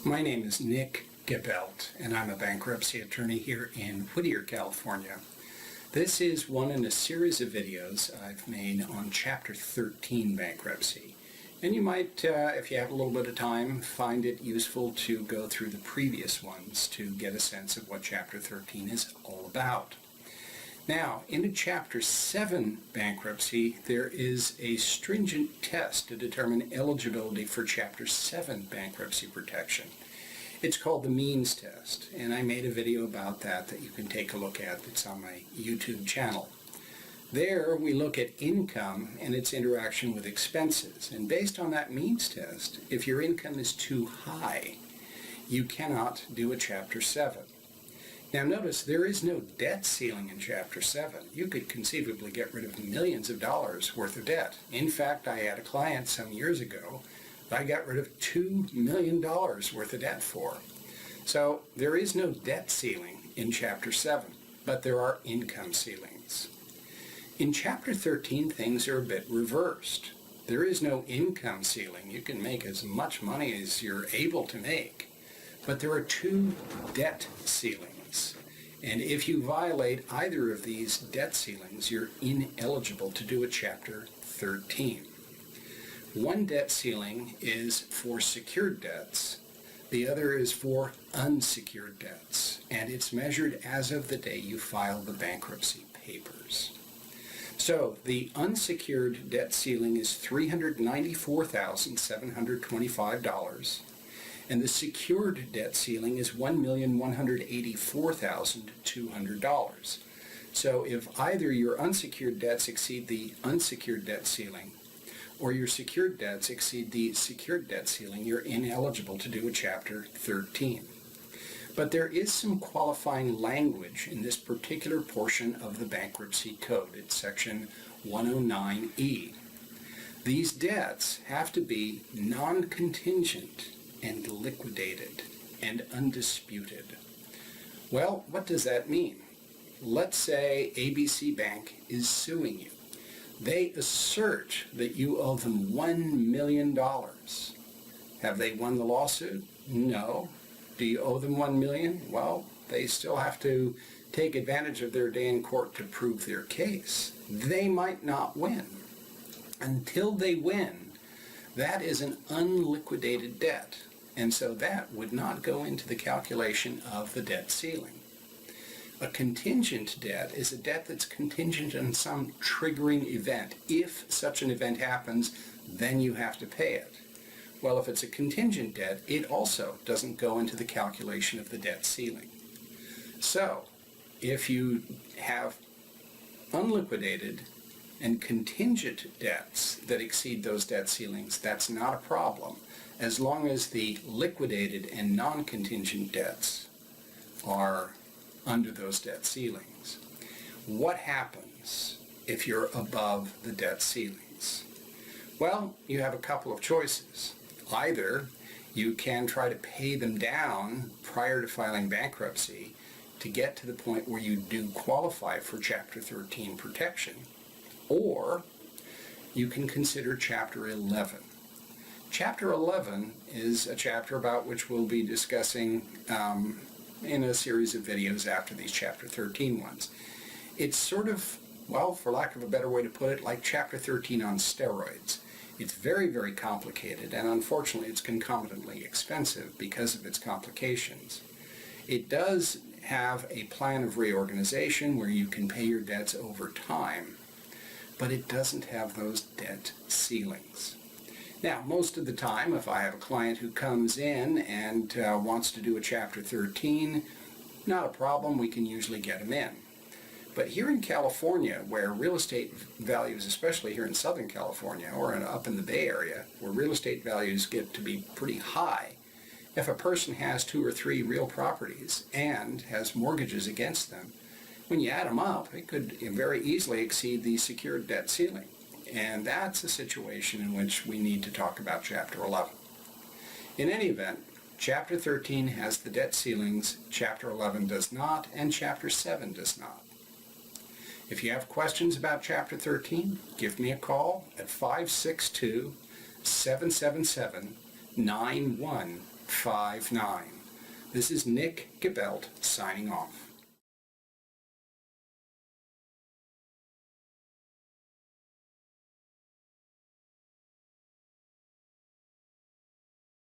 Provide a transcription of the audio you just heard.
My name is Nick Gebelt, and I'm a bankruptcy attorney here in Whittier, California. This is one in a series of videos I've made on Chapter 13 bankruptcy. And you might, if you have a little bit of time, find it useful to go through the previous ones to get a sense of what Chapter 13 is all about. Now, into Chapter 7 bankruptcy, there is a stringent test to determine eligibility for Chapter 7 bankruptcy protection. It's called the means test, and I made a video about that you can take a look at. It's on my YouTube channel. There, we look at income and its interaction with expenses, and based on that means test, if your income is too high, you cannot do a Chapter 7. Now notice, there is no debt ceiling in Chapter 7. You could conceivably get rid of millions of dollars worth of debt. In fact, I had a client some years ago that I got rid of $2 million worth of debt for. So there is no debt ceiling in Chapter 7, but there are income ceilings. In Chapter 13, things are a bit reversed. There is no income ceiling. You can make as much money as you're able to make, but there are two debt ceilings. And if you violate either of these debt ceilings, you're ineligible to do a Chapter 13. One debt ceiling is for secured debts. The other is for unsecured debts, and it's measured as of the day you file the bankruptcy papers. So the unsecured debt ceiling is $394,725. And the secured debt ceiling is $1,184,200. So if either your unsecured debts exceed the unsecured debt ceiling, or your secured debts exceed the secured debt ceiling, you're ineligible to do a Chapter 13. But there is some qualifying language in this particular portion of the Bankruptcy Code. It's Section 109E. These debts have to be non-contingent and liquidated and undisputed. Well, what does that mean? Let's say ABC Bank is suing you. They assert that you owe them $1 million. Have they won the lawsuit? No. Do you owe them $1 million? Well, they still have to take advantage of their day in court to prove their case. They might not win. Until they win, that is an unliquidated debt, and so that would not go into the calculation of the debt ceiling. A contingent debt is a debt that's contingent on some triggering event. If such an event happens, then you have to pay it. Well, if it's a contingent debt, it also doesn't go into the calculation of the debt ceiling. So, if you have unliquidated and contingent debts that exceed those debt ceilings, that's not a problem, as long as the liquidated and non-contingent debts are under those debt ceilings. What happens if you're above the debt ceilings? Well, you have a couple of choices. Either you can try to pay them down prior to filing bankruptcy to get to the point where you do qualify for Chapter 13 protection, or you can consider Chapter 11. Chapter 11 is a chapter about which we'll be discussing in a series of videos after these Chapter 13 ones. It's sort of, well, for lack of a better way to put it, like Chapter 13 on steroids. It's very, very complicated, and unfortunately it's concomitantly expensive because of its complications. It does have a plan of reorganization where you can pay your debts over time, but it doesn't have those debt ceilings. Now, most of the time, if I have a client who comes in and wants to do a Chapter 13, not a problem, we can usually get them in. But here in California, where real estate values, especially here in Southern California or up in the Bay Area, where real estate values get to be pretty high, if a person has 2 or 3 real properties and has mortgages against them, when you add them up, it could very easily exceed the secured debt ceiling. And that's a situation in which we need to talk about Chapter 11. In any event, Chapter 13 has the debt ceilings, Chapter 11 does not, and Chapter 7 does not. If you have questions about Chapter 13, give me a call at 562-777-9100. This is Nick Gebelt signing off.